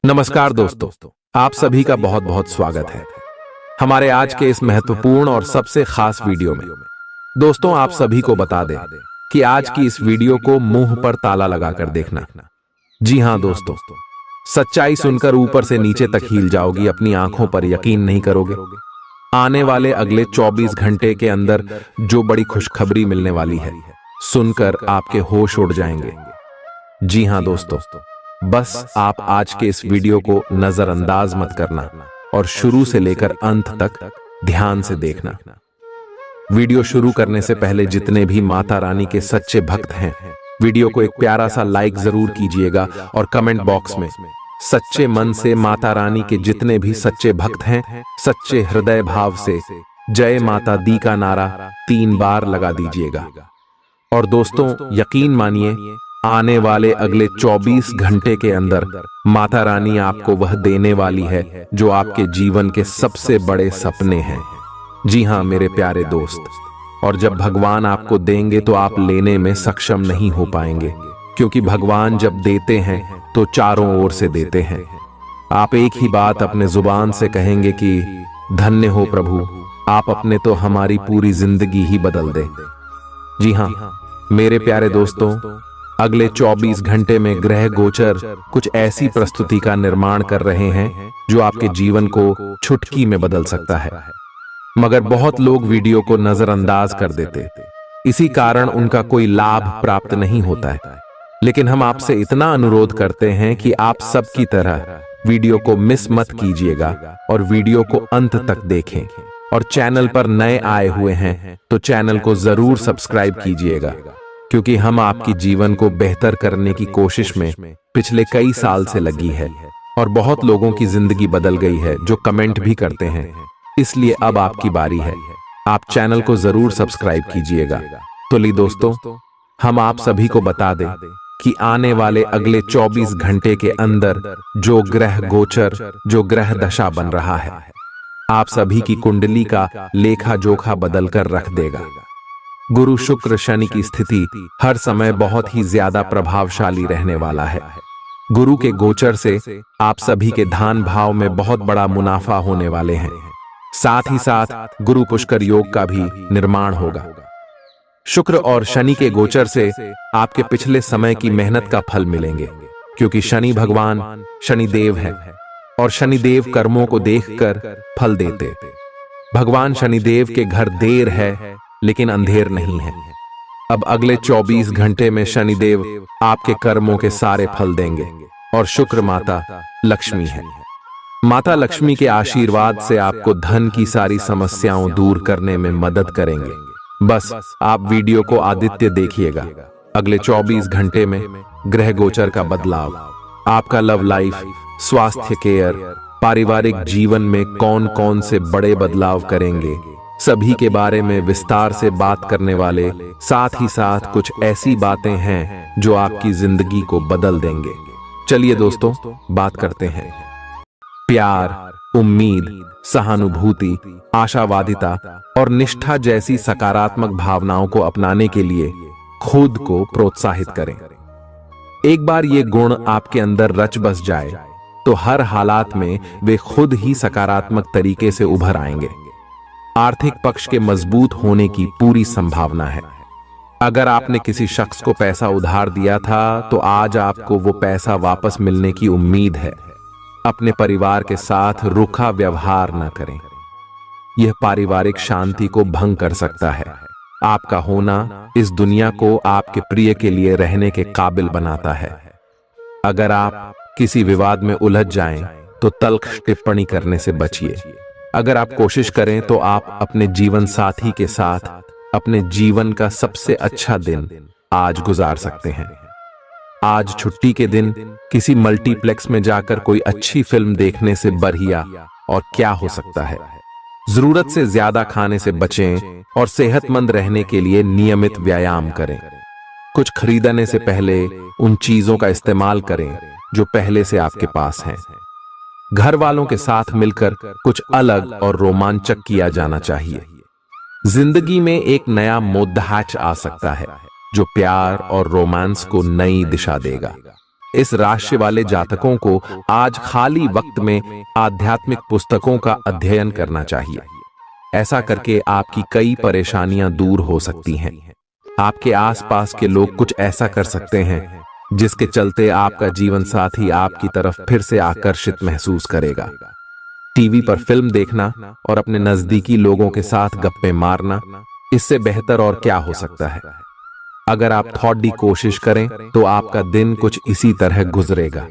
नमस्कार दोस्तों, आप सभी का बहुत बहुत स्वागत है हमारे आज के इस महत्वपूर्ण और सबसे खास वीडियो में। दोस्तों, आप सभी को बता दें कि आज की इस वीडियो को मुंह पर ताला लगाकर देखना। जी हां दोस्तों, सच्चाई सुनकर ऊपर से नीचे तक हिल जाओगी, अपनी आंखों पर यकीन नहीं करोगे। आने वाले अगले 24 घंटे के अंदर जो बड़ी खुशखबरी मिलने वाली है, सुनकर आपके होश उड़ जाएंगे। जी हां दोस्तों, बस आप आज के इस वीडियो को नजरअंदाज मत करना और शुरू से लेकर अंत तक ध्यान से देखना। वीडियो शुरू करने से पहले जितने भी माता रानी के सच्चे भक्त हैं, वीडियो को एक प्यारा सा लाइक जरूर कीजिएगा और कमेंट बॉक्स में सच्चे मन से माता रानी के जितने भी सच्चे भक्त हैं, सच्चे हृदय भाव से जय माता दी का नारा 3 बार लगा दीजिएगा। और दोस्तों, यकीन मानिए, आने वाले अगले 24 घंटे के अंदर माता रानी आपको वह देने वाली है जो आपके जीवन के सबसे बड़े सपने हैं। जी हां मेरे प्यारे दोस्त, और जब भगवान आपको देंगे तो आप लेने में सक्षम नहीं हो पाएंगे, क्योंकि भगवान जब देते हैं तो चारों ओर से देते हैं। आप एक ही बात अपने जुबान से कहेंगे कि धन्य हो प्रभु, आप अपने तो हमारी पूरी जिंदगी ही बदल दे। जी हां मेरे प्यारे दोस्तों, अगले 24 घंटे में ग्रह गोचर कुछ ऐसी प्रस्तुति का निर्माण कर रहे हैं जो आपके जीवन को चुटकी में बदल सकता है। मगर बहुत लोग वीडियो को नजरअंदाज कर देते, इसी कारण उनका कोई लाभ प्राप्त नहीं होता है। लेकिन हम आपसे इतना अनुरोध करते हैं कि आप सबकी तरह वीडियो को मिस मत कीजिएगा और वीडियो को अंत तक देखें। और चैनल पर नए आए हुए हैं तो चैनल को जरूर सब्सक्राइब कीजिएगा, क्योंकि हम आपकी जीवन को बेहतर करने की कोशिश में पिछले कई साल से लगी है और बहुत लोगों की जिंदगी बदल गई है जो कमेंट भी करते हैं। इसलिए अब आपकी बारी है, आप चैनल को जरूर सब्सक्राइब कीजिएगा। तो ली दोस्तों, हम आप सभी को बता दें कि आने वाले अगले 24 घंटे के अंदर जो ग्रह गोचर, जो ग्रह दशा बन रहा है, आप सभी की कुंडली का लेखा जोखा बदल कर रख देगा। गुरु शुक्र शनि की स्थिति हर समय बहुत ही ज्यादा प्रभावशाली रहने वाला है। गुरु के गोचर से आप सभी के धान भाव में बहुत बड़ा मुनाफा होने वाले हैं। साथ ही साथ गुरु पुष्कर योग का भी निर्माण होगा। शुक्र और शनि के गोचर से आपके पिछले समय की मेहनत का फल मिलेंगे, क्योंकि शनि भगवान शनिदेव है और शनिदेव कर्मों को देखकर फल देते। भगवान शनिदेव के घर देर है लेकिन अंधेर नहीं है। अब अगले 24 घंटे में शनिदेव आपके कर्मों के सारे फल देंगे और शुक्र माता लक्ष्मी है। माता लक्ष्मी के आशीर्वाद से आपको धन की सारी समस्याओं दूर करने में मदद करेंगे। बस आप वीडियो को आदित्य देखिएगा। अगले 24 घंटे में ग्रह गोचर का बदलाव आपका लव लाइफ, स्वास्थ्य केयर, पारिवारिक जीवन में कौन कौन से बड़े बदलाव करेंगे, सभी के बारे में विस्तार से बात करने वाले साथ ही साथ कुछ ऐसी बातें हैं जो आपकी जिंदगी को बदल देंगे। चलिए दोस्तों, बात करते हैं। प्यार, उम्मीद, सहानुभूति, आशावादिता और निष्ठा जैसी सकारात्मक भावनाओं को अपनाने के लिए खुद को प्रोत्साहित करें। एक बार ये गुण आपके अंदर रच बस जाए तो हर हालात में वे खुद ही सकारात्मक तरीके से उभर आएंगे। आर्थिक पक्ष के मजबूत होने की पूरी संभावना है। अगर आपने किसी शख्स को पैसा उधार दिया था तो आज आपको वो पैसा वापस मिलने की उम्मीद है। अपने परिवार के साथ रूखा व्यवहार न करें, यह पारिवारिक शांति को भंग कर सकता है। आपका होना इस दुनिया को आपके प्रिय के लिए रहने के काबिल बनाता है। अगर आप किसी विवाद में उलझ जाएं तो तल्ख टिप्पणी करने से बचिए। अगर आप कोशिश करें तो आप अपने जीवन साथी के साथ अपने जीवन का सबसे अच्छा दिन आज गुजार सकते हैं। आज छुट्टी के दिन किसी मल्टीप्लेक्स में जाकर कोई अच्छी फिल्म देखने से बढ़िया और क्या हो सकता है। जरूरत से ज्यादा खाने से बचें और सेहतमंद रहने के लिए नियमित व्यायाम करें। कुछ खरीदने से पहले उन चीजों का इस्तेमाल करें जो पहले से आपके पास हैं। घर वालों के साथ मिलकर कुछ अलग और रोमांचक किया जाना चाहिए। जिंदगी में एक नया मोद्दाच आ सकता है जो प्यार और रोमांस को नई दिशा देगा। इस राशि वाले जातकों को आज खाली वक्त में आध्यात्मिक पुस्तकों का अध्ययन करना चाहिए। ऐसा करके आपकी कई परेशानियां दूर हो सकती हैं। आपके आसपास के लोग कुछ ऐसा कर सकते हैं जिसके चलते आपका जीवन साथी आपकी तरफ फिर से आकर्षित महसूस करेगा। टीवी पर फिल्म देखना और अपने नजदीकी लोगों के साथ गप्पे मारना, इससे बेहतर और क्या हो सकता है। अगर आप थोड़ी कोशिश करें तो आपका दिन कुछ इसी तरह गुजरेगा।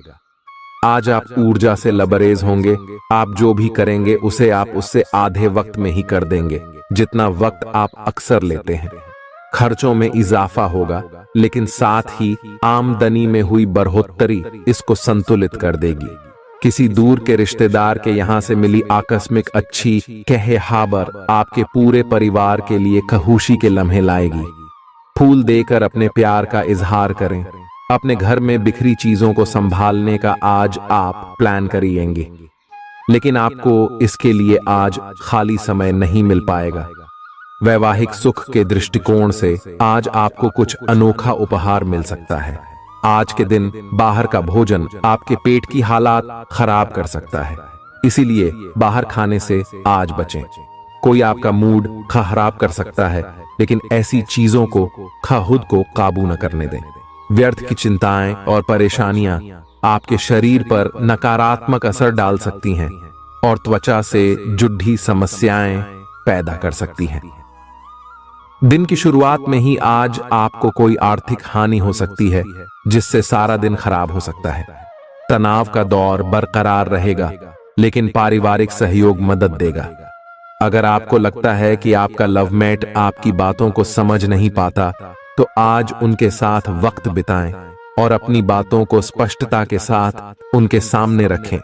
आज आप ऊर्जा से लबरेज होंगे। आप जो भी करेंगे उसे आप उससे आधे वक्त में ही कर देंगे जितना वक्त आप अक्सर लेते हैं। खर्चों में इजाफा होगा, लेकिन साथ ही आमदनी में हुई बढ़ोतरी इसको संतुलित कर देगी। किसी दूर के रिश्तेदार के यहां से मिली आकस्मिक अच्छी खबर आपके पूरे परिवार के लिए खुशी के लम्हे लाएगी। फूल देकर अपने प्यार का इजहार करें। अपने घर में बिखरी चीजों को संभालने का आज आप प्लान करिएंगे, लेकिन आपको इसके लिए आज खाली समय नहीं मिल पाएगा। वैवाहिक सुख के दृष्टिकोण से आज आपको कुछ अनोखा उपहार मिल सकता है। आज के दिन बाहर का भोजन आपके पेट की हालात खराब कर सकता है, इसीलिए बाहर खाने से आज बचें। कोई आपका मूड खराब कर सकता है, लेकिन ऐसी चीजों को खुद को काबू न करने दें। व्यर्थ की चिंताएं और परेशानियां आपके शरीर पर नकारात्मक असर डाल सकती हैं और त्वचा से जुड़ी समस्याएं पैदा कर सकती हैं। दिन की शुरुआत में ही आज आपको कोई आर्थिक हानि हो सकती है, जिससे सारा दिन खराब हो सकता है। तनाव का दौर बरकरार रहेगा, लेकिन पारिवारिक सहयोग मदद देगा। अगर आपको लगता है कि आपका लवमेट आपकी बातों को समझ नहीं पाता, तो आज उनके साथ वक्त बिताएं और अपनी बातों को स्पष्टता के साथ उनके सामने रखें।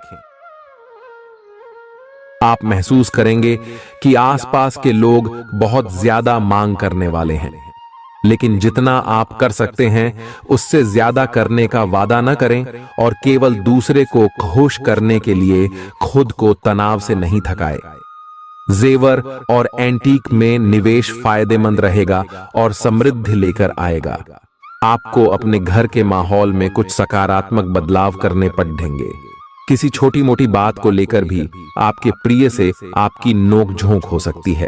आप महसूस करेंगे कि आसपास के लोग बहुत ज्यादा मांग करने वाले हैं, लेकिन जितना आप कर सकते हैं उससे ज्यादा करने का वादा न करें और केवल दूसरे को खुश करने के लिए खुद को तनाव से नहीं थकाए। जेवर और एंटीक में निवेश फायदेमंद रहेगा और समृद्धि लेकर आएगा। आपको अपने घर के माहौल में कुछ सकारात्मक बदलाव करने पड़ेंगे। किसी छोटी मोटी बात को लेकर भी आपके प्रिय से आपकी नोकझोंक हो सकती है।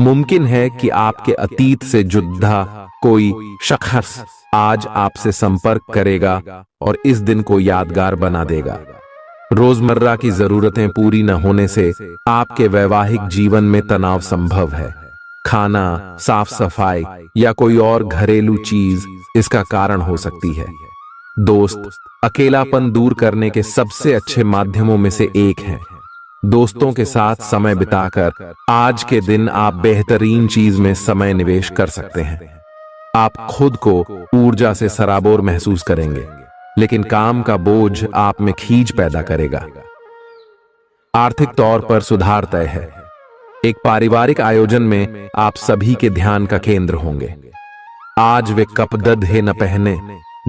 मुमकिन है कि आपके अतीत से जुड़ा कोई शख्स आज आपसे संपर्क करेगा और इस दिन को यादगार बना देगा। रोजमर्रा की जरूरतें पूरी न होने से आपके वैवाहिक जीवन में तनाव संभव है। खाना, साफ सफाई या कोई और घरेलू चीज इसका कारण हो सकती है। दोस्त अकेलापन दूर करने के सबसे अच्छे माध्यमों में से एक है। दोस्तों के साथ समय बिताकर आज के दिन आप बेहतरीन चीज में समय निवेश कर सकते हैं। आप खुद को ऊर्जा से सराबोर महसूस करेंगे, लेकिन काम का बोझ आप में खींच पैदा करेगा। आर्थिक तौर पर सुधार तय है। एक पारिवारिक आयोजन में आप सभी के ध्यान का केंद्र होंगे। आज वे कपड़े न पहने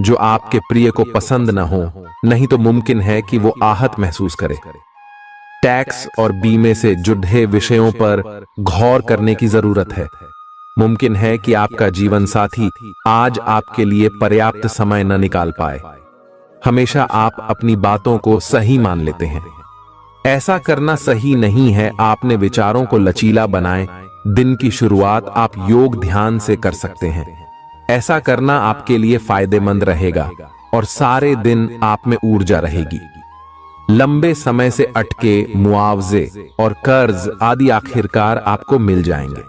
जो आपके प्रिय को पसंद न हो, नहीं तो मुमकिन है कि वो आहत महसूस करे। टैक्स और बीमे से जुड़े विषयों पर गौर करने की जरूरत है। मुमकिन है कि आपका जीवन साथी आज आपके लिए पर्याप्त समय न निकाल पाए। हमेशा आप अपनी बातों को सही मान लेते हैं। ऐसा करना सही नहीं है। आपने विचारों को लचीला बनाएं। दिन की शुरुआत आप योग ध्यान से कर सकते हैं। ऐसा करना आपके लिए फायदेमंद रहेगा और सारे दिन आप में ऊर्जा रहेगी। लंबे समय से अटके मुआवजे और कर्ज आदि आखिरकार आपको मिल जाएंगे।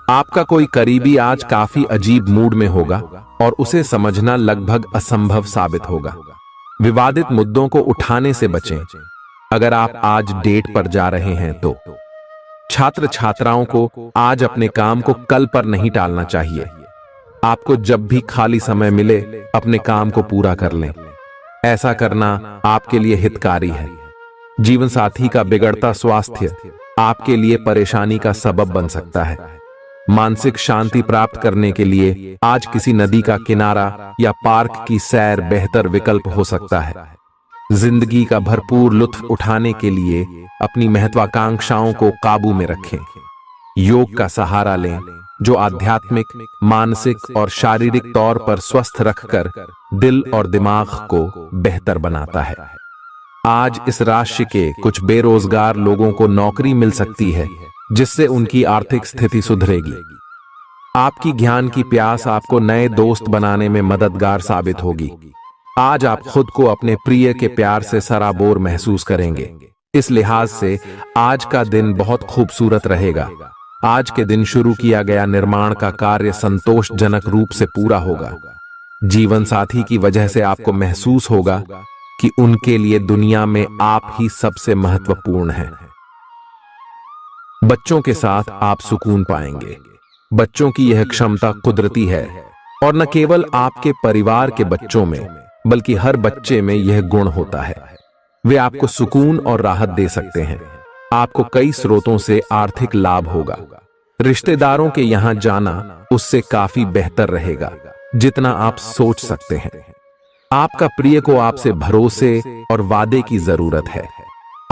आपका कोई करीबी आज काफी अजीब मूड में होगा और उसे समझना लगभग असंभव साबित होगा। विवादित मुद्दों को उठाने से बचें। अगर आप आज डेट पर जा रहे हैं तो छात्र छात्राओं को आज अपने काम को कल पर नहीं टालना चाहिए। आपको जब भी खाली समय मिले अपने काम को पूरा कर लें। ऐसा करना आपके लिए हितकारी है। जीवन साथी का बिगड़ता स्वास्थ्य आपके लिए परेशानी का सबब बन सकता है। मानसिक शांति प्राप्त करने के लिए आज किसी नदी का किनारा या पार्क की सैर बेहतर विकल्प हो सकता है। जिंदगी का भरपूर लुत्फ उठाने के लिए अपनी महत्वाकांक्षाओं को काबू में रखें। योग का सहारा लें, जो आध्यात्मिक, मानसिक और शारीरिक तौर पर स्वस्थ रखकर दिल और दिमाग को बेहतर बनाता है। आज इस राशि के कुछ बेरोजगार लोगों को नौकरी मिल सकती है, जिससे उनकी आर्थिक स्थिति सुधरेगी। आपकी ज्ञान की प्यास आपको नए दोस्त बनाने में मददगार साबित होगी। आज आप खुद को अपने प्रिय के प्यार से सराबोर महसूस करेंगे। इस लिहाज से आज का दिन बहुत खूबसूरत रहेगा। आज के दिन शुरू किया गया निर्माण का कार्य संतोषजनक रूप से पूरा होगा। जीवन साथी की वजह से आपको महसूस होगा कि उनके लिए दुनिया में आप ही सबसे महत्वपूर्ण हैं। बच्चों के साथ आप सुकून पाएंगे। बच्चों की यह क्षमता कुदरती है और न केवल आपके परिवार के बच्चों में बल्कि हर बच्चे में यह गुण होता है। वे आपको सुकून और राहत दे सकते हैं। आपको कई स्रोतों से आर्थिक लाभ होगा। रिश्तेदारों के यहां जाना उससे काफी बेहतर रहेगा जितना आप सोच सकते हैं। आपका प्रिय को आपसे भरोसे और वादे की जरूरत है।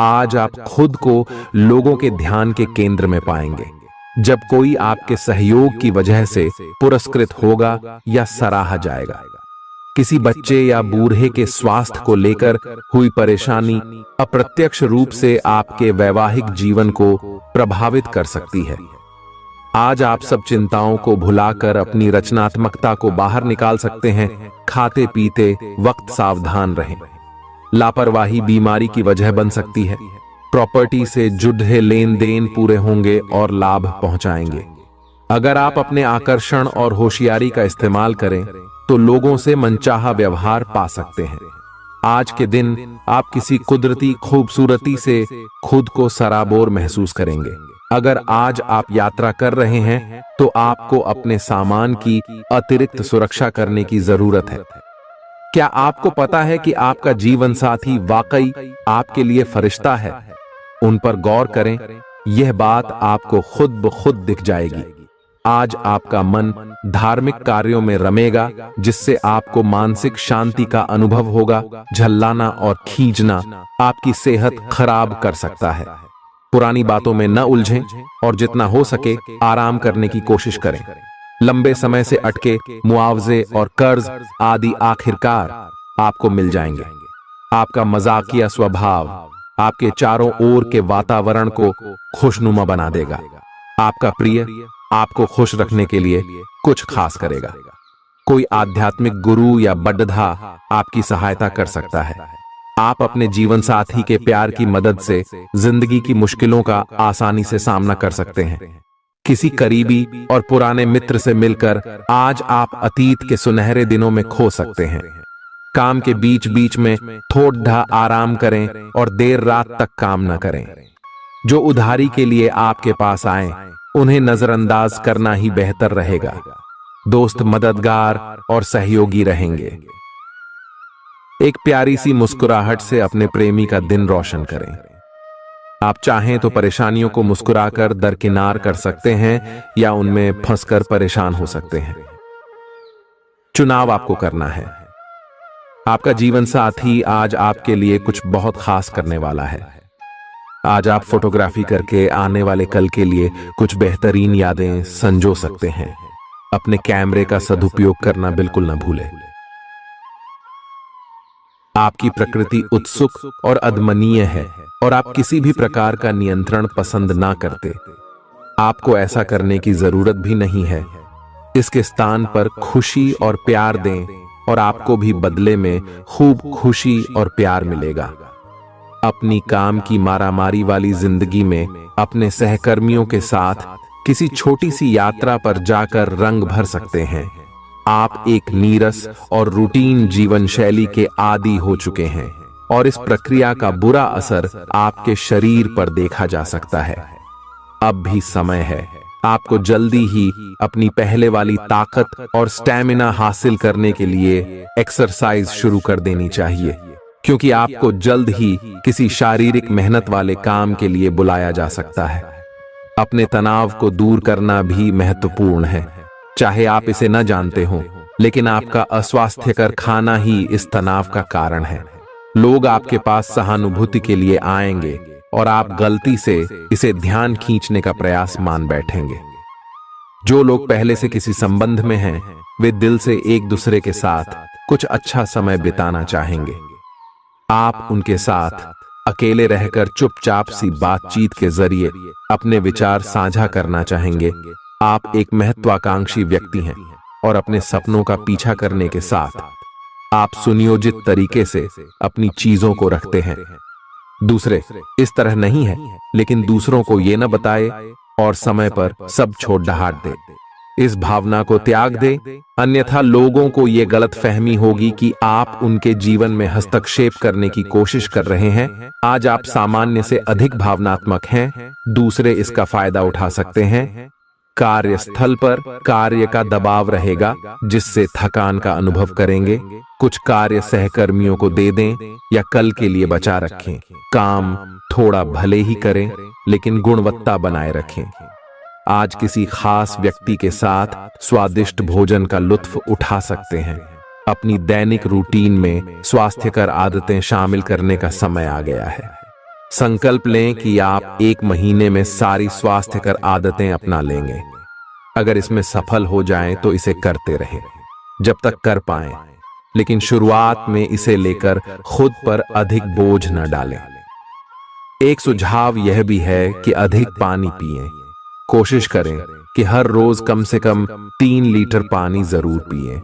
आज आप खुद को लोगों के ध्यान के केंद्र में पाएंगे जब कोई आपके सहयोग की वजह से पुरस्कृत होगा या सराहा जाएगा। किसी बच्चे या बूढ़े के स्वास्थ्य को लेकर हुई परेशानी अप्रत्यक्ष रूप से आपके वैवाहिक जीवन को प्रभावित कर सकती है। आज आप सब चिंताओं को भुलाकर अपनी रचनात्मकता को बाहर निकाल सकते हैं। खाते पीते वक्त सावधान रहें। लापरवाही बीमारी की वजह बन सकती है। प्रॉपर्टी से जुड़े लेन देन पूरे होंगे और लाभ पहुंचाएंगे। अगर आप अपने आकर्षण और होशियारी का इस्तेमाल करें तो लोगों से मनचाहा व्यवहार पा सकते हैं। आज के दिन आप किसी कुदरती खूबसूरती से खुद को सराबोर महसूस करेंगे। अगर आज आप यात्रा कर रहे हैं तो आपको अपने सामान की अतिरिक्त सुरक्षा करने की जरूरत है। क्या आपको पता है कि आपका जीवन साथी वाकई आपके लिए फरिश्ता है? उन पर गौर करें, यह बात आपको खुद ब खुद दिख जाएगी। आज आपका मन धार्मिक कार्यों में रमेगा जिससे आपको मानसिक शांति का अनुभव होगा। झल्लाना और खींचना आपकी सेहत खराब कर सकता है। पुरानी बातों में न उलझें और जितना हो सके आराम करने की कोशिश करें। लंबे समय से अटके मुआवजे और कर्ज आदि आखिरकार आपको मिल जाएंगे। आपका मजाकिया स्वभाव आपके चारों ओर के वातावरण को खुशनुमा बना देगा। आपका प्रिय आपको खुश रखने के लिए कुछ खास करेगा। कोई आध्यात्मिक गुरु या बड्ढा आपकी सहायता कर सकता है। आप अपने जीवन साथी के प्यार की मदद से जिंदगी की मुश्किलों का आसानी से सामना कर सकते हैं। किसी करीबी और पुराने मित्र से मिलकर आज आप अतीत के सुनहरे दिनों में खो सकते हैं। काम के बीच बीच में थोड़ा आराम करें और देर रात तक काम न करें। जो उधारी के लिए आपके पास आए उन्हें नजरअंदाज करना ही बेहतर रहेगा। दोस्त मददगार और सहयोगी रहेंगे। एक प्यारी सी मुस्कुराहट से अपने प्रेमी का दिन रोशन करें। आप चाहें तो परेशानियों को मुस्कुराकर दरकिनार कर सकते हैं या उनमें फंसकर परेशान हो सकते हैं। चुनाव आपको करना है। आपका जीवन साथी आज आपके लिए कुछ बहुत खास करने वाला है। आज आप फोटोग्राफी करके आने वाले कल के लिए कुछ बेहतरीन यादें संजो सकते हैं। अपने कैमरे का सदुपयोग करना बिल्कुल न भूलें। आपकी प्रकृति उत्सुक और अदमनीय है और आप किसी भी प्रकार का नियंत्रण पसंद ना करते। आपको ऐसा करने की जरूरत भी नहीं है। इसके स्थान पर खुशी और प्यार दें और आपको भी बदले में खूब खुशी और प्यार मिलेगा। अपनी काम की मारामारी वाली जिंदगी में अपने सहकर्मियों के साथ किसी छोटी सी यात्रा पर जाकर रंग भर सकते हैं। आप एक नीरस और रूटीन जीवन शैली के आदी हो चुके हैं और इस प्रक्रिया का बुरा असर आपके शरीर पर देखा जा सकता है। अब भी समय है। आपको जल्दी ही अपनी पहले वाली ताकत और स्टैमिना हासिल करने के लिए एक्सरसाइज शुरू कर देनी चाहिए, क्योंकि आपको जल्द ही किसी शारीरिक मेहनत वाले काम के लिए बुलाया जा सकता है। अपने तनाव को दूर करना भी महत्वपूर्ण है। चाहे आप इसे न जानते हो, लेकिन आपका अस्वास्थ्यकर खाना ही इस तनाव का कारण है। लोग आपके पास सहानुभूति के लिए आएंगे और आप गलती से इसे ध्यान खींचने का प्रयास मान बैठेंगे। जो लोग पहले से किसी संबंध में हैं, वे दिल से एक दूसरे के साथ कुछ अच्छा समय बिताना चाहेंगे। आप उनके साथ अकेले रहकर चुपचाप सी बातचीत के जरिए अपने विचार साझा करना चाहेंगे। आप एक महत्वाकांक्षी व्यक्ति हैं और अपने सपनों का पीछा करने के साथ आप सुनियोजित तरीके से अपनी चीजों को रखते हैं। दूसरे इस तरह नहीं है, लेकिन दूसरों को ये न बताए और समय पर सब छोड़ ढाट दे। इस भावना को त्याग दे, अन्यथा लोगों को ये गलत फहमी होगी कि आप उनके जीवन में हस्तक्षेप करने की कोशिश कर रहे हैं। आज आप सामान्य से अधिक भावनात्मक हैं, दूसरे इसका फायदा उठा सकते हैं। कार्यस्थल पर कार्य का दबाव रहेगा, जिससे थकान का अनुभव करेंगे। कुछ कार्य सहकर्मियों को दे दें या कल के लिए बचा रखें। काम थोड़ा भले ही करें, लेकिन गुणवत्ता बनाए रखें। आज किसी खास व्यक्ति के साथ स्वादिष्ट भोजन का लुत्फ उठा सकते हैं। अपनी दैनिक रूटीन में स्वास्थ्यकर आदतें शामिल करने का समय आ गया है। संकल्प लें कि आप 1 महीने में सारी स्वास्थ्यकर आदतें अपना लेंगे। अगर इसमें सफल हो जाएं तो इसे करते रहें जब तक कर पाएं, लेकिन शुरुआत में इसे लेकर खुद पर अधिक बोझ न डालें। एक सुझाव यह भी है कि अधिक पानी पिएं। कोशिश करें कि हर रोज कम से कम 3 लीटर पानी जरूर पिएं।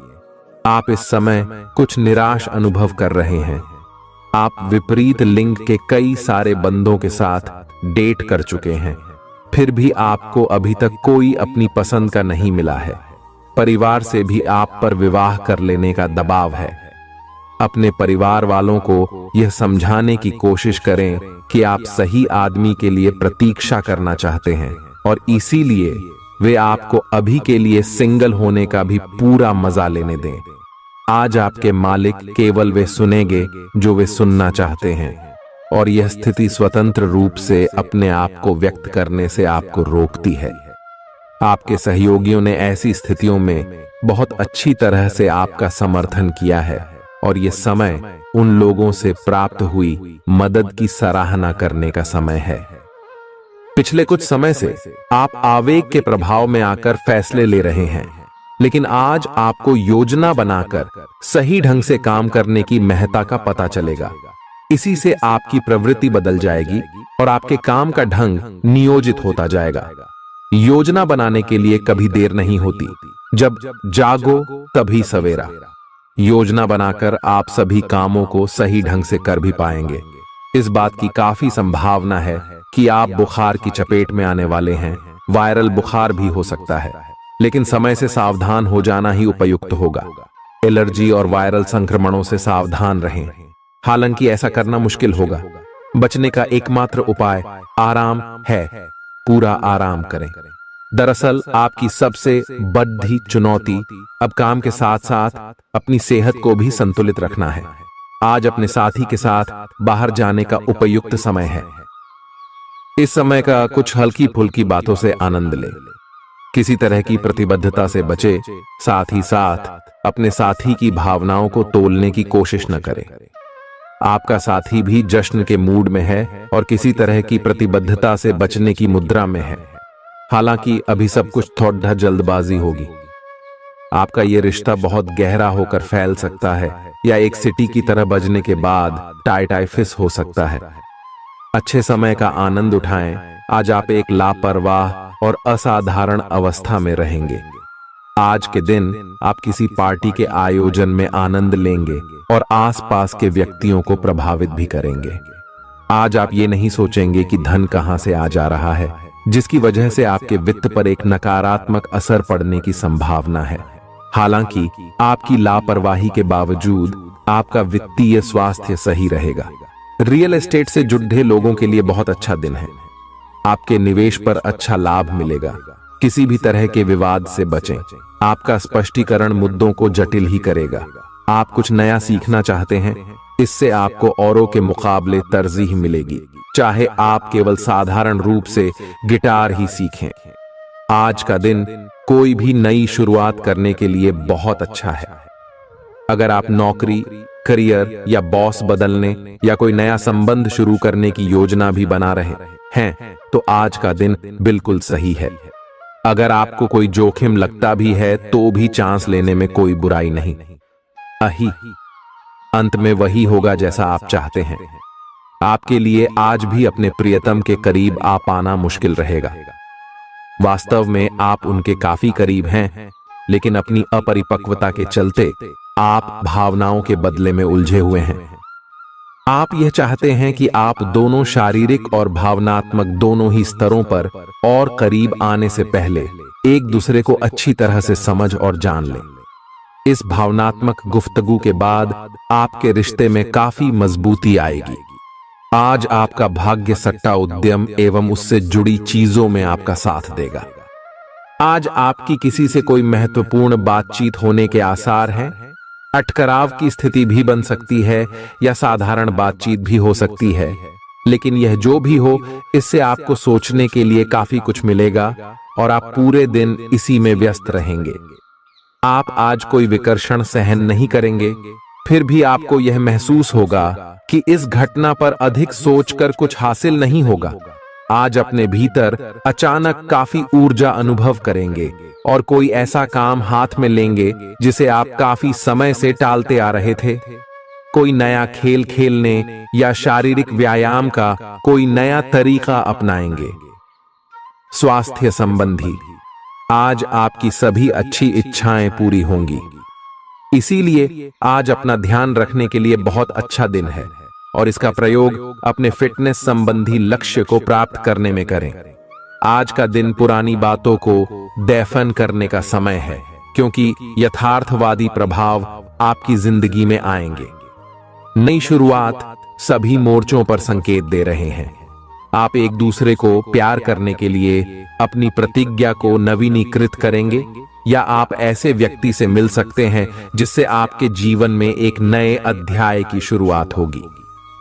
आप इस समय कुछ निराश अनुभव कर रहे हैं। आप विपरीत लिंग के कई सारे बंदों के साथ डेट कर चुके हैं, फिर भी आपको अभी तक कोई अपनी पसंद का नहीं मिला है। परिवार से भी आप पर विवाह कर लेने का दबाव है। अपने परिवार वालों को यह समझाने की कोशिश करें कि आप सही आदमी के लिए प्रतीक्षा करना चाहते हैं और इसीलिए वे आपको अभी के लिए सिंगल होने का भी पूरा मजा लेने दें। आज आपके मालिक केवल वे सुनेंगे जो वे सुनना चाहते हैं, और यह स्थिति स्वतंत्र रूप से अपने आप को व्यक्त करने से आपको रोकती है। आपके सहयोगियों ने ऐसी स्थितियों में बहुत अच्छी तरह से आपका समर्थन किया है, और यह समय उन लोगों से प्राप्त हुई मदद की सराहना करने का समय है। पिछले कुछ समय से आप आवेग के प्रभाव में आकर फैसले ले रहे हैं, लेकिन आज आपको योजना बनाकर सही ढंग से काम करने की महत्ता का पता चलेगा। इसी से आपकी प्रवृत्ति बदल जाएगी और आपके काम का ढंग नियोजित होता जाएगा। योजना बनाने के लिए कभी देर नहीं होती, जब जागो तभी सवेरा। योजना बनाकर आप सभी कामों को सही ढंग से कर भी पाएंगे। इस बात की काफी संभावना है कि आप बुखार की चपेट में आने वाले हैं। वायरल बुखार भी हो सकता है, लेकिन समय से सावधान हो जाना ही उपयुक्त होगा। एलर्जी और वायरल संक्रमणों से सावधान रहें। हालांकि ऐसा करना मुश्किल होगा। बचने का एकमात्र उपाय आराम है। पूरा आराम करें। दरअसल आपकी सबसे बड़ी चुनौती अब काम के साथ साथ अपनी सेहत को भी संतुलित रखना है। आज अपने साथी के साथ बाहर जाने का उपयुक्त समय है। इस समय का कुछ हल्की फुल्की बातों से आनंद लें। किसी तरह की प्रतिबद्धता से बचे, साथ ही साथ अपने साथी की भावनाओं को तोलने की कोशिश न करें। आपका साथी भी जश्न के मूड में है और किसी तरह की प्रतिबद्धता से बचने की मुद्रा में है। हालांकि अभी सब कुछ थोड़ा जल्दबाजी होगी। आपका यह रिश्ता बहुत गहरा होकर फैल सकता है, या एक सिटी की तरह बजने के बाद टाइफाइड हो सकता है। अच्छे समय का आनंद उठाएं। आज आप एक लापरवाह और असाधारण अवस्था में रहेंगे। आज के दिन आप किसी पार्टी के आयोजन में आनंद लेंगे और आसपास के व्यक्तियों को प्रभावित भी करेंगे। आज आप ये नहीं सोचेंगे कि धन कहां से आ जा रहा है, जिसकी वजह से आपके वित्त पर एक नकारात्मक असर पड़ने की संभावना है। हालांकि आपकी लापरवाही के बावजूद आपका वित्तीय स्वास्थ्य सही रहेगा। रियल एस्टेट से जुड़े लोगों के लिए बहुत अच्छा दिन है। आपके निवेश पर अच्छा लाभ मिलेगा। किसी भी तरह के विवाद से बचें। आपका स्पष्टीकरण मुद्दों को जटिल ही करेगा। आप कुछ नया सीखना चाहते हैं, इससे आपको औरों के मुकाबले तरजीह मिलेगी, चाहे आप केवल साधारण रूप से गिटार ही सीखें। आज का दिन कोई भी नई शुरुआत करने के लिए बहुत अच्छा है। अगर आप नौकरी, करियर या बॉस बदलने या कोई नया संबंध शुरू करने की योजना भी बना रहे हैं, तो आज का दिन बिल्कुल सही है। अगर आपको कोई जोखिम लगता भी है तो भी चांस लेने में कोई बुराई नहीं। अही अंत में वही होगा जैसा आप चाहते हैं। आपके लिए आज भी अपने प्रियतम के करीब आ पाना मुश्किल रहेगा। वास्तव में आप उनके काफी करीब हैं, लेकिन अपनी अपरिपक्वता के चलते आप भावनाओं के बदले में उलझे हुए हैं। आप यह चाहते हैं कि आप दोनों शारीरिक और भावनात्मक दोनों ही स्तरों पर और करीब आने से पहले एक दूसरे को अच्छी तरह से समझ और जान लें। इस भावनात्मक गुफ्तगू के बाद आपके रिश्ते में काफी मजबूती आएगी। आज आपका भाग्य सट्टा उद्यम एवं उससे जुड़ी चीजों में आपका साथ देगा। आज आपकी किसी से कोई महत्वपूर्ण बातचीत होने के आसार हैं। अटकराव की स्थिति भी बन सकती है या साधारण बातचीत भी हो सकती है, लेकिन यह जो भी हो, इससे आपको सोचने के लिए काफी कुछ मिलेगा और आप पूरे दिन इसी में व्यस्त रहेंगे। आप आज कोई विकर्षण सहन नहीं करेंगे, फिर भी आपको यह महसूस होगा कि इस घटना पर अधिक सोचकर कुछ हासिल नहीं होगा। आज अपने भीतर अचानक काफी ऊर्जा अनुभव करेंगे और कोई ऐसा काम हाथ में लेंगे जिसे आप काफी समय से टालते आ रहे थे। कोई नया खेल खेलने या शारीरिक व्यायाम का कोई नया तरीका अपनाएंगे। स्वास्थ्य संबंधी आज आपकी सभी अच्छी इच्छाएं पूरी होंगी, इसीलिए आज अपना ध्यान रखने के लिए बहुत अच्छा दिन है और इसका प्रयोग अपने फिटनेस संबंधी लक्ष्य को प्राप्त करने में करें। आज का दिन पुरानी बातों को दफन करने का समय है, क्योंकि यथार्थवादी प्रभाव आपकी जिंदगी में आएंगे। नई शुरुआत सभी मोर्चों पर संकेत दे रहे हैं। आप एक दूसरे को प्यार करने के लिए अपनी प्रतिज्ञा को नवीनीकृत करेंगे, या आप ऐसे व्यक्ति से मिल सकते हैं जिससे आपके जीवन में एक नए अध्याय की शुरुआत होगी।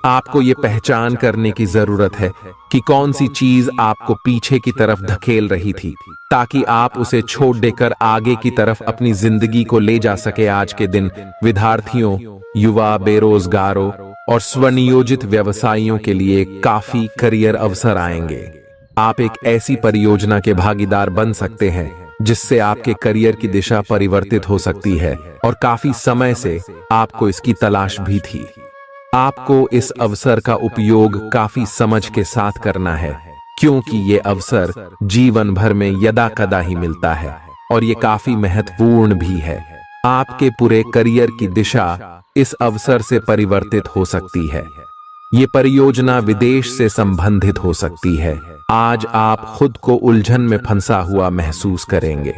आपको ये पहचान करने की जरूरत है कि कौन सी चीज आपको पीछे की तरफ धकेल रही थी, ताकि आप उसे छोड़ देकर आगे की तरफ अपनी जिंदगी को ले जा सके। आज के दिन विद्यार्थियों, युवा, बेरोजगारों और स्वनियोजित व्यवसायियों के लिए काफी करियर अवसर आएंगे। आप एक ऐसी परियोजना के भागीदार बन सकते हैं जिससे आपके करियर की दिशा परिवर्तित हो सकती है और काफी समय से आपको इसकी तलाश भी थी। आपको इस अवसर का उपयोग काफी समझ के साथ करना है, क्योंकि ये अवसर जीवन भर में यदा कदा ही मिलता है और ये काफी महत्वपूर्ण भी है। आपके पूरे करियर की दिशा इस अवसर से परिवर्तित हो सकती है। ये परियोजना विदेश से संबंधित हो सकती है। आज आप खुद को उलझन में फंसा हुआ महसूस करेंगे।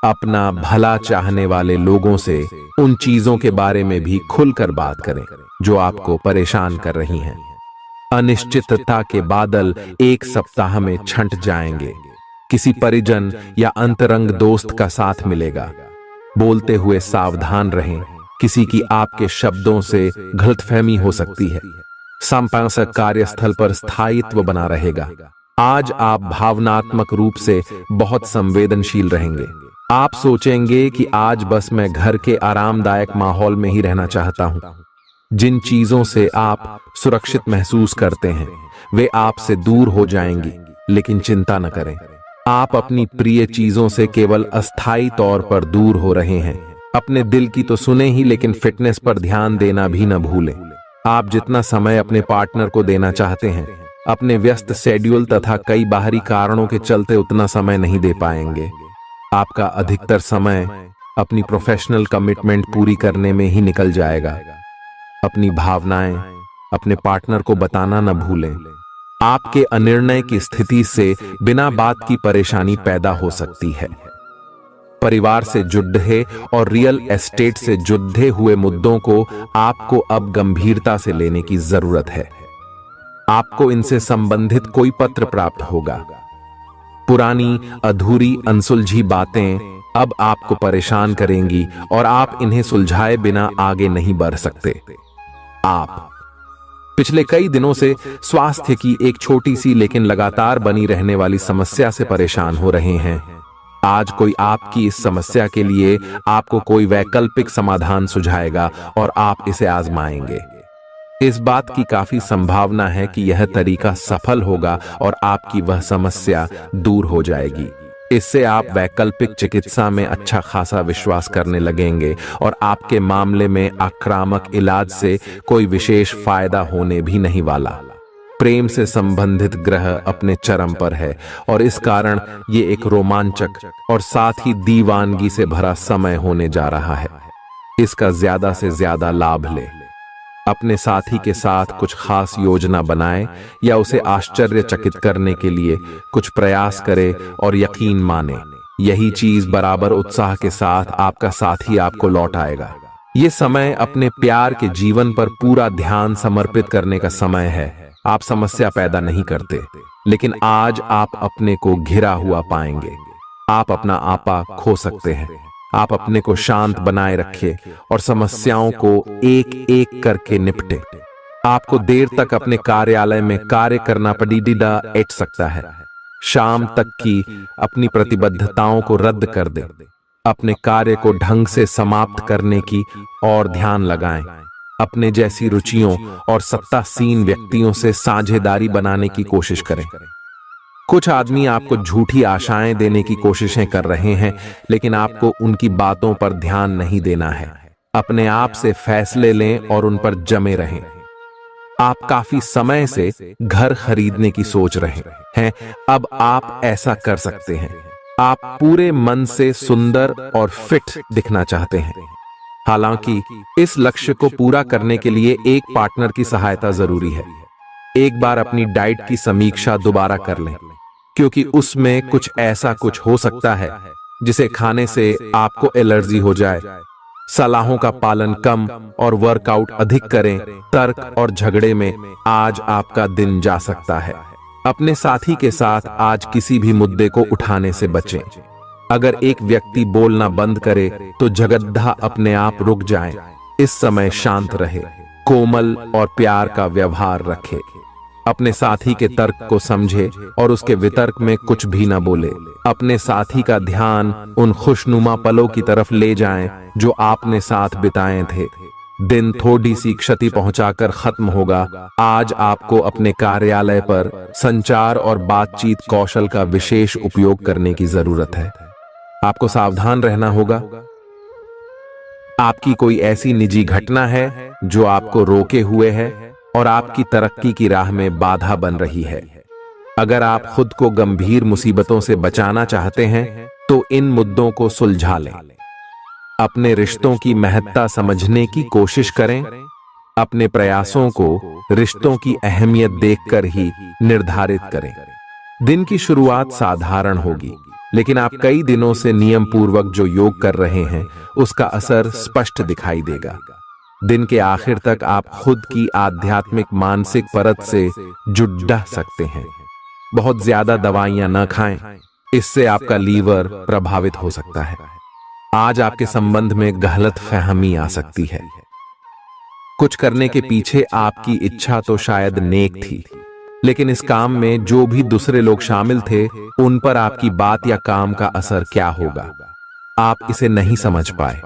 अपना भला चाहने वाले लोगों से उन चीजों के बारे में भी खुलकर बात करें जो आपको परेशान कर रही हैं। अनिश्चितता के बादल एक सप्ताह में छंट जाएंगे। किसी परिजन या अंतरंग दोस्त का साथ मिलेगा। बोलते हुए सावधान रहें, किसी की आपके शब्दों से गलतफहमी हो सकती है। संपादक कार्यस्थल पर स्थायित्व बना रहेगा। आज आप भावनात्मक रूप से बहुत संवेदनशील रहेंगे। आप सोचेंगे कि आज बस मैं घर के आरामदायक माहौल में ही रहना चाहता हूं। जिन चीजों से आप सुरक्षित महसूस करते हैं वे आपसे दूर हो जाएंगी, लेकिन चिंता न करें, आप अपनी प्रिय चीजों से केवल अस्थायी तौर पर दूर हो रहे हैं। अपने दिल की तो सुने ही, लेकिन फिटनेस पर ध्यान देना भी न भूलें। आप जितना समय अपने पार्टनर को देना चाहते हैं, अपने व्यस्त शेड्यूल तथा कई बाहरी कारणों के चलते उतना समय नहीं दे पाएंगे। आपका अधिकतर समय अपनी प्रोफेशनल कमिटमेंट पूरी करने में ही निकल जाएगा। अपनी भावनाएं अपने पार्टनर को बताना न भूलें। आपके अनिर्णय की स्थिति से बिना बात की परेशानी पैदा हो सकती है। परिवार से जुड़े और रियल एस्टेट से जुड़े हुए मुद्दों को आपको अब गंभीरता से लेने की जरूरत है। आपको इनसे संबंधित कोई पत्र प्राप्त होगा। पुरानी अधूरी अनसुलझी बातें अब आपको परेशान करेंगी और आप इन्हें सुलझाए बिना आगे नहीं बढ़ सकते। आप पिछले कई दिनों से स्वास्थ्य की एक छोटी सी लेकिन लगातार बनी रहने वाली समस्या से परेशान हो रहे हैं। आज कोई आपकी इस समस्या के लिए आपको कोई वैकल्पिक समाधान सुझाएगा और आप इसे आजमाएंगे। इस बात की काफी संभावना है कि यह तरीका सफल होगा और आपकी वह समस्या दूर हो जाएगी। इससे आप वैकल्पिक चिकित्सा में अच्छा खासा विश्वास करने लगेंगे और आपके मामले में आक्रामक इलाज से कोई विशेष फायदा होने भी नहीं वाला। प्रेम से संबंधित ग्रह अपने चरम पर है और इस कारण ये एक रोमांचक और साथ ही दीवानगी से भरा समय होने जा रहा है। इसका ज्यादा से ज्यादा लाभ ले। अपने साथी के साथ कुछ खास योजना बनाएं या उसे आश्चर्यचकित करने के लिए कुछ प्रयास करें और यकीन माने यही चीज बराबर उत्साह के साथ आपका साथी आपको लौट आएगा। ये समय अपने प्यार के जीवन पर पूरा ध्यान समर्पित करने का समय है। आप समस्या पैदा नहीं करते, लेकिन आज आप अपने को घिरा हुआ पाएंगे। आप अपना आपा खो सकते हैं। आप अपने को शांत बनाए रखें और समस्याओं को एक एक करके निपटे। आपको देर तक अपने कार्यालय में कार्य करना पड़ सकता है। शाम तक की अपनी प्रतिबद्धताओं को रद्द कर दें। अपने कार्य को ढंग से समाप्त करने की और ध्यान लगाएं। अपने जैसी रुचियों और सत्तासीन व्यक्तियों से साझेदारी बनाने की कोशिश करें। कुछ आदमी आपको झूठी आशाएं देने की कोशिशें कर रहे हैं, लेकिन आपको उनकी बातों पर ध्यान नहीं देना है। अपने आप से फैसले लें और उन पर जमे रहें। आप काफी समय से घर खरीदने की सोच रहे हैं, अब आप ऐसा कर सकते हैं। आप पूरे मन से सुंदर और फिट दिखना चाहते हैं। हालांकि इस लक्ष्य को पूरा करने के लिए एक पार्टनर की सहायता जरूरी है। एक बार अपनी डाइट की समीक्षा दोबारा कर लें, क्योंकि उसमें कुछ ऐसा कुछ हो सकता है जिसे खाने से आपको एलर्जी हो जाए। सलाहों का पालन कम और वर्कआउट अधिक करें। तर्क और झगड़े में आज आपका दिन जा सकता है। अपने साथी के साथ आज किसी भी मुद्दे को उठाने से बचें। अगर एक व्यक्ति बोलना बंद करे तो जगद्धा अपने आप रुक जाए। इस समय शांत रहे, कोमल और प्यार का व्यवहार रखे। अपने साथी के तर्क को समझे और उसके वितर्क में कुछ भी न बोले। अपने साथी का ध्यान उन खुशनुमा पलों की तरफ ले जाएं जो आपने साथ बिताए थे। दिन थोड़ी सी क्षति पहुंचाकर खत्म होगा। आज आपको अपने कार्यालय पर संचार और बातचीत कौशल का विशेष उपयोग करने की जरूरत है। आपको सावधान रहना होगा। आपकी कोई ऐसी निजी घटना है जो आपको रोके हुए है और आपकी तरक्की की राह में बाधा बन रही है। अगर आप खुद को गंभीर मुसीबतों से बचाना चाहते हैं तो इन मुद्दों को सुलझा लें। अपने रिश्तों की महत्ता समझने की कोशिश करें। अपने प्रयासों को रिश्तों की अहमियत देखकर ही निर्धारित करें। दिन की शुरुआत साधारण होगी, लेकिन आप कई दिनों से नियम पूर्वक जो योग कर रहे हैं उसका असर स्पष्ट दिखाई देगा। दिन के आखिर तक आप खुद की आध्यात्मिक मानसिक परत से जुड़ सकते हैं। बहुत ज्यादा दवाइयां न खाएं, इससे आपका लीवर प्रभावित हो सकता है। आज आपके संबंध में गलतफहमी आ सकती है। कुछ करने के पीछे आपकी इच्छा तो शायद नेक थी, लेकिन इस काम में जो भी दूसरे लोग शामिल थे उन पर आपकी बात या काम का असर क्या होगा, आप इसे नहीं समझ पाए।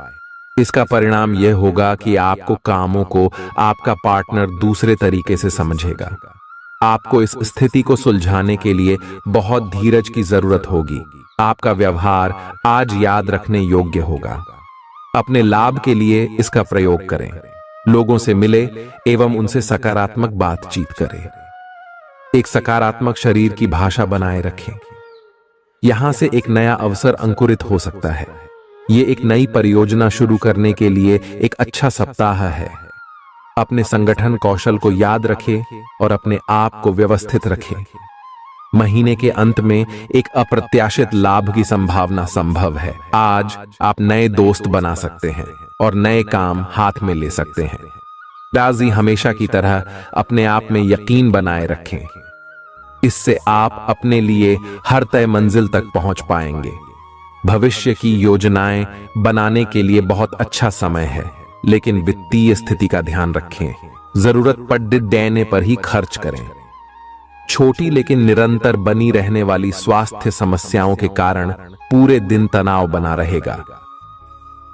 इसका परिणाम यह होगा कि आपको कामों को आपका पार्टनर दूसरे तरीके से समझेगा। आपको इस स्थिति को सुलझाने के लिए बहुत धीरज की जरूरत होगी। आपका व्यवहार आज याद रखने योग्य होगा। अपने लाभ के लिए इसका प्रयोग करें। लोगों से मिले एवं उनसे सकारात्मक बातचीत करें। एक सकारात्मक शरीर की भाषा बनाए रखें। यहां से एक नया अवसर अंकुरित हो सकता है। ये एक नई परियोजना शुरू करने के लिए एक अच्छा सप्ताह है। अपने संगठन कौशल को याद रखें और अपने आप को व्यवस्थित रखें। महीने के अंत में एक अप्रत्याशित लाभ की संभावना संभव है। आज आप नए दोस्त बना सकते हैं और नए काम हाथ में ले सकते हैं। राजी हमेशा की तरह अपने आप में यकीन बनाए रखें। इससे आप अपने लिए हर तय मंजिल तक पहुंच पाएंगे। भविष्य की योजनाएं बनाने के लिए बहुत अच्छा समय है, लेकिन वित्तीय स्थिति का ध्यान रखें। जरूरत पड़ने पर ही खर्च करें। छोटी लेकिन निरंतर बनी रहने वाली स्वास्थ्य समस्याओं के कारण पूरे दिन तनाव बना रहेगा।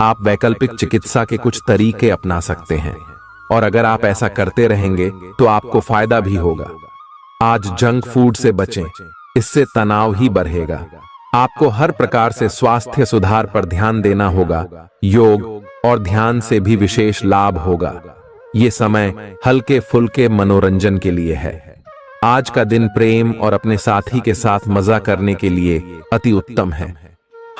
आप वैकल्पिक चिकित्सा के कुछ तरीके अपना सकते हैं और अगर आप ऐसा करते रहेंगे तो आपको फायदा भी होगा। आज जंक फूड से बचें, इससे तनाव ही बढ़ेगा। आपको हर प्रकार से स्वास्थ्य सुधार पर ध्यान देना होगा। योग और ध्यान से भी विशेष लाभ होगा। ये समय हल्के फुल्के मनोरंजन के लिए है। आज का दिन प्रेम और अपने साथी के साथ मजा करने के लिए अति उत्तम है।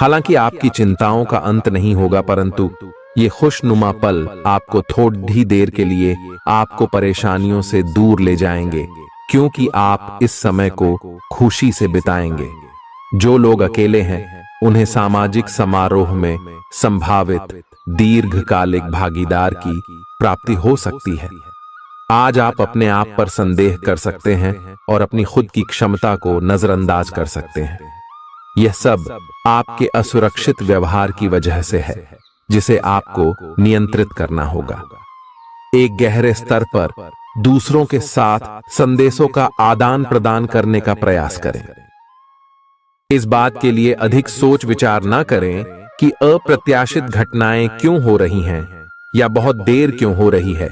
हालांकि आपकी चिंताओं का अंत नहीं होगा, परंतु ये खुशनुमा पल आपको थोड़ी देर के लिए आपको परेशानियों से दूर ले जाएंगे, क्योंकि आप इस समय को खुशी से बिताएंगे। जो लोग अकेले हैं उन्हें सामाजिक समारोह में संभावित दीर्घकालिक भागीदार की प्राप्ति हो सकती है। आज आप अपने आप पर संदेह कर सकते हैं और अपनी खुद की क्षमता को नजरअंदाज कर सकते हैं। यह सब आपके असुरक्षित व्यवहार की वजह से है, जिसे आपको नियंत्रित करना होगा। एक गहरे स्तर पर दूसरों के साथ संदेशों का आदान प्रदान करने का प्रयास करें। इस बात के लिए अधिक सोच विचार न करें कि अप्रत्याशित घटनाएं क्यों हो रही हैं या बहुत देर क्यों हो रही है।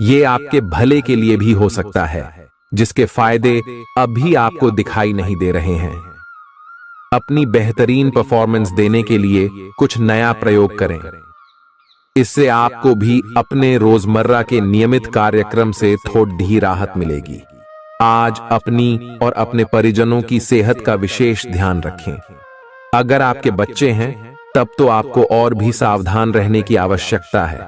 ये आपके भले के लिए भी हो सकता है, जिसके फायदे अभी आपको दिखाई नहीं दे रहे हैं। अपनी बेहतरीन परफॉर्मेंस देने के लिए कुछ नया प्रयोग करें। इससे आपको भी अपने रोजमर्रा के नियमित कार्यक्रम से थोड़ी राहत मिलेगी। आज अपनी और अपने परिजनों की सेहत का विशेष ध्यान रखें। अगर आपके बच्चे हैं तब तो आपको और भी सावधान रहने की आवश्यकता है।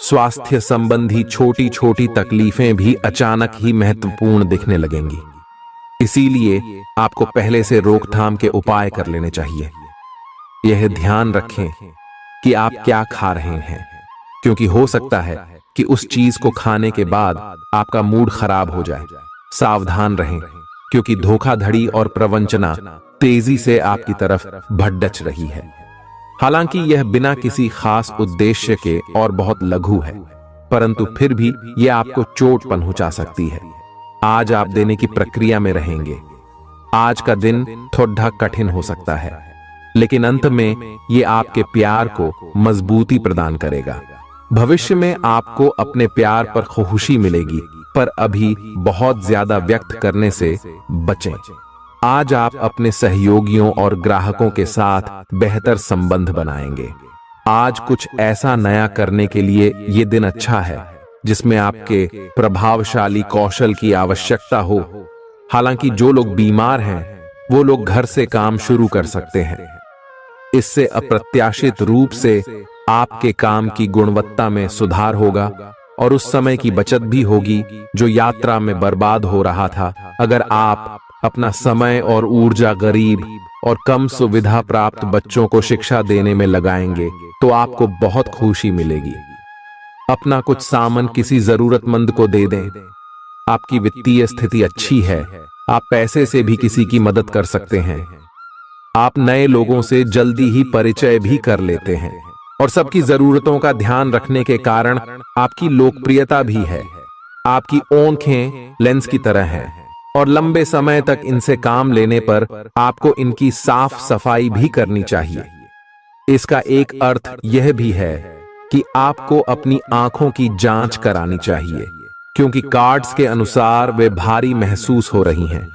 स्वास्थ्य संबंधी छोटी छोटी तकलीफें भी अचानक ही महत्वपूर्ण दिखने लगेंगी, इसीलिए आपको पहले से रोकथाम के उपाय कर लेने चाहिए। यह ध्यान रखें कि आप क्या खा रहे हैं, क्योंकि हो सकता है कि उस चीज को खाने के बाद आपका मूड खराब हो जाए। सावधान रहें, क्योंकि धोखाधड़ी और प्रवंचना तेजी से आपकी तरफ भड़क रही है। हालांकि यह बिना किसी खास उद्देश्य के और बहुत लघु है, परंतु फिर भी यह आपको चोट पहुंचा सकती है। आज आप देने की प्रक्रिया में रहेंगे। आज का दिन थोड़ा कठिन हो सकता है, लेकिन अंत में यह आपके प्यार को मजबूती प्रदान करेगा। भविष्य में आपको अपने प्यार पर खुशी मिलेगी, पर अभी बहुत ज्यादा व्यक्त करने से बचें। आज आप अपने सहयोगियों और ग्राहकों के साथ बेहतर संबंध बनाएंगे। आज कुछ ऐसा नया करने के लिए ये दिन अच्छा है जिसमें आपके प्रभावशाली कौशल की आवश्यकता हो। हालांकि जो लोग बीमार हैं वो लोग घर से काम शुरू कर सकते हैं। इससे अप्रत्याशित रूप से आपके काम की गुणवत्ता में सुधार होगा और उस समय की बचत भी होगी जो यात्रा में बर्बाद हो रहा था। अगर आप अपना समय और ऊर्जा गरीब और कम सुविधा प्राप्त बच्चों को शिक्षा देने में लगाएंगे तो आपको बहुत खुशी मिलेगी। अपना कुछ सामान किसी जरूरतमंद को दे दें। आपकी वित्तीय स्थिति अच्छी है, आप पैसे से भी किसी की मदद कर सकते हैं। आप नए लोगों से जल्दी ही परिचय भी कर लेते हैं और सबकी जरूरतों का ध्यान रखने के कारण आपकी लोकप्रियता भी है। आपकी आंखें लेंस की तरह हैं और लंबे समय तक इनसे काम लेने पर आपको इनकी साफ सफाई भी करनी चाहिए। इसका एक अर्थ यह भी है कि आपको अपनी आंखों की जांच करानी चाहिए, क्योंकि कार्ड्स के अनुसार वे भारी महसूस हो रही हैं।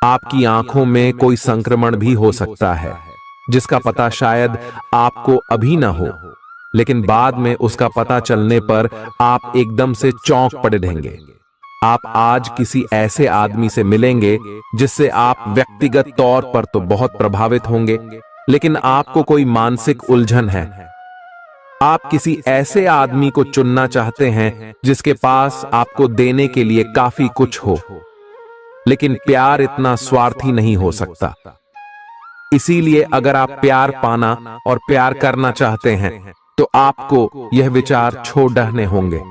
आपकी आंखों में कोई संक्रमण भी हो सकता है, जिसका पता शायद आपको अभी ना हो, लेकिन बाद में उसका पता चलने पर आप एकदम से चौंक पड़ेंगे। आप आज किसी ऐसे आदमी से मिलेंगे जिससे आप व्यक्तिगत तौर पर तो बहुत प्रभावित होंगे, लेकिन आपको कोई मानसिक उलझन है। आप किसी ऐसे आदमी को चुनना चाहते हैं जिसके पास आपको देने के लिए काफी कुछ हो, लेकिन प्यार इतना स्वार्थी नहीं हो सकता। इसीलिए अगर आप प्यार पाना और प्यार करना चाहते हैं तो आपको यह विचार छोड़ने होंगे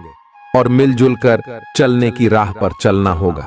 और मिलजुल कर चलने की राह पर चलना होगा।